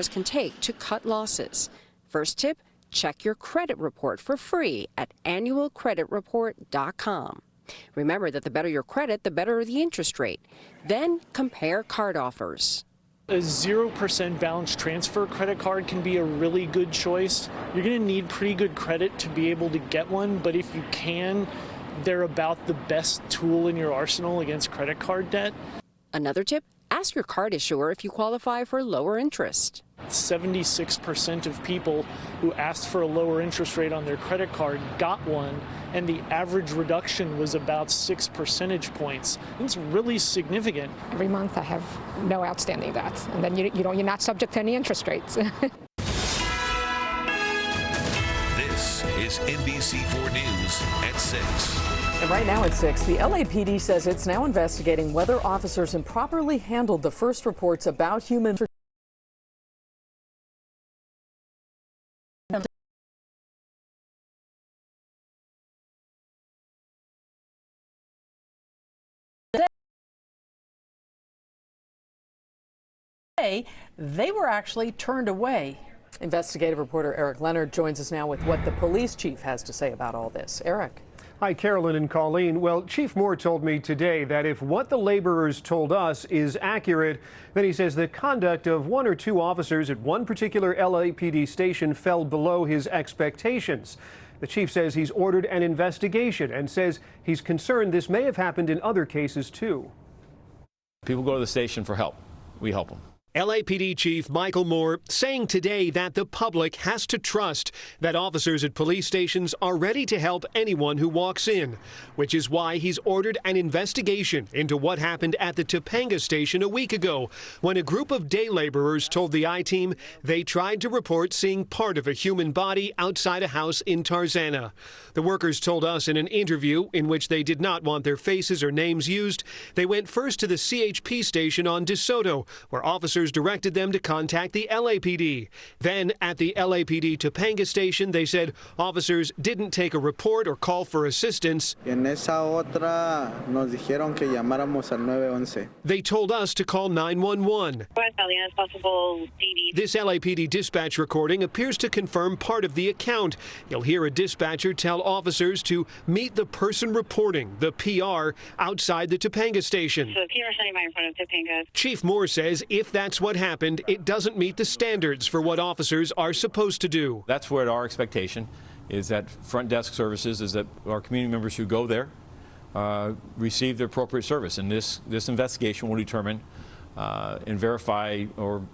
can take to cut losses. First tip, check your credit report for free at annualcreditreport.com. Remember that the better your credit, the better the interest rate. Then compare card offers. A 0% balance transfer credit card can be a really good choice. You're going to need pretty good credit to be able to get one, but if you can, they're about the best tool in your arsenal against credit card debt. Another tip, ask your card issuer if you qualify for lower interest. 76% of people who asked for a lower interest rate on their credit card got one, and the average reduction was about 6 percentage points. It's really significant. Every month I have no outstanding debts, and then you're not subject to any interest rates. This is NBC4 News at 6. And right now at 6, the LAPD says it's now investigating whether officers improperly handled the first reports about human they were actually turned away. Investigative reporter Eric Leonard joins us now with what the police chief has to say about all this. Eric. Hi, Carolyn and Colleen. Well, Chief Moore told me today that if what the laborers told us is accurate, then he says the conduct of one or two officers at one particular LAPD station fell below his expectations. The chief says he's ordered an investigation and says he's concerned this may have happened in other cases, too. People go to the station for help. We help them. LAPD Chief Michael Moore saying today that the public has to trust that officers at police stations are ready to help anyone who walks in, which is why he's ordered an investigation into what happened at the Topanga station a week ago when a group of day laborers told the I-Team they tried to report seeing part of a human body outside a house in Tarzana. The workers told us in an interview in which they did not want their faces or names used, they went first to the CHP station on DeSoto, where officers directed them to contact the LAPD. Then at the LAPD Topanga station, they said officers didn't take a report or call for assistance. They told us to call 911. This LAPD dispatch recording appears to confirm part of the account. You'll hear a dispatcher tell officers to meet the person reporting, the PR, outside the Topanga station. So the PR is standing by in front of Topanga. Chief Moore says if that's what happened, it doesn't meet the standards for what officers are supposed to do. That's where our expectation is that front desk services, is that our community members who go there receive the appropriate service. And this investigation will determine and verify or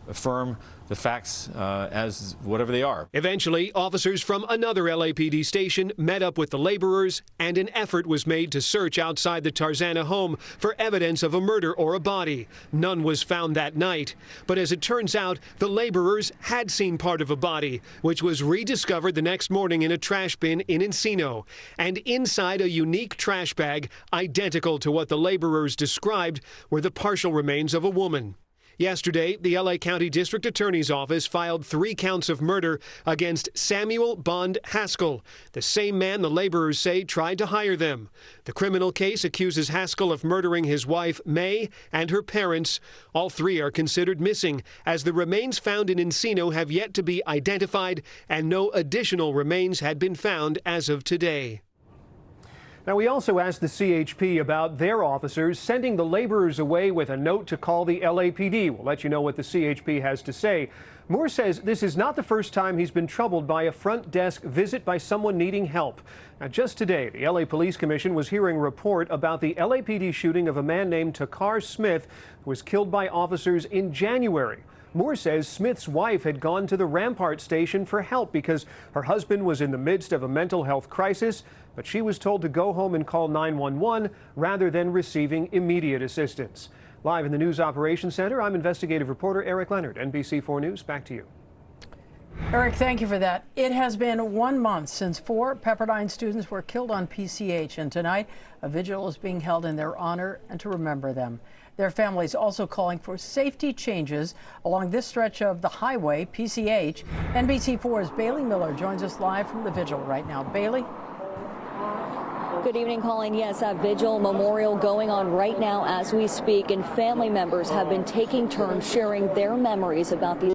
affirm the facts as whatever they are. Eventually, officers from another LAPD station met up with the laborers, and an effort was made to search outside the Tarzana home for evidence of a murder or a body. None was found that night. But as it turns out, the laborers had seen part of a body, which was rediscovered the next morning in a trash bin in Encino. And inside a unique trash bag, identical to what the laborers described, were the partial remains of a woman. Yesterday, the LA County District Attorney's Office filed 3 counts of murder against Samuel Bond Haskell, the same man the laborers say tried to hire them. The criminal case accuses Haskell of murdering his wife, May, and her parents. All 3 are considered missing, as the remains found in Encino have yet to be identified, and no additional remains had been found as of today. Now, we also asked the CHP about their officers sending the laborers away with a note to call the LAPD. We'll let you know what the CHP has to say. Moore says this is not the first time he's been troubled by a front desk visit by someone needing help. Now, just today, the LA Police Commission was hearing a report about the LAPD shooting of a man named Takar Smith, who was killed by officers in January. Moore says Smith's wife had gone to the Rampart station for help because her husband was in the midst of a mental health crisis, but she was told to go home and call 911 rather than receiving immediate assistance. Live in the News Operations Center, I'm investigative reporter Eric Leonard, NBC4 News. Back to you. Eric, thank you for that. It has been 1 month since 4 Pepperdine students were killed on PCH, and tonight a vigil is being held in their honor and to remember them. Their families also calling for safety changes along this stretch of the highway, PCH. NBC4's Bailey Miller joins us live from the vigil right now. Bailey? Good evening, Colleen. Yes, that vigil memorial going on right now as we speak, and family members have been taking turns sharing their memories about these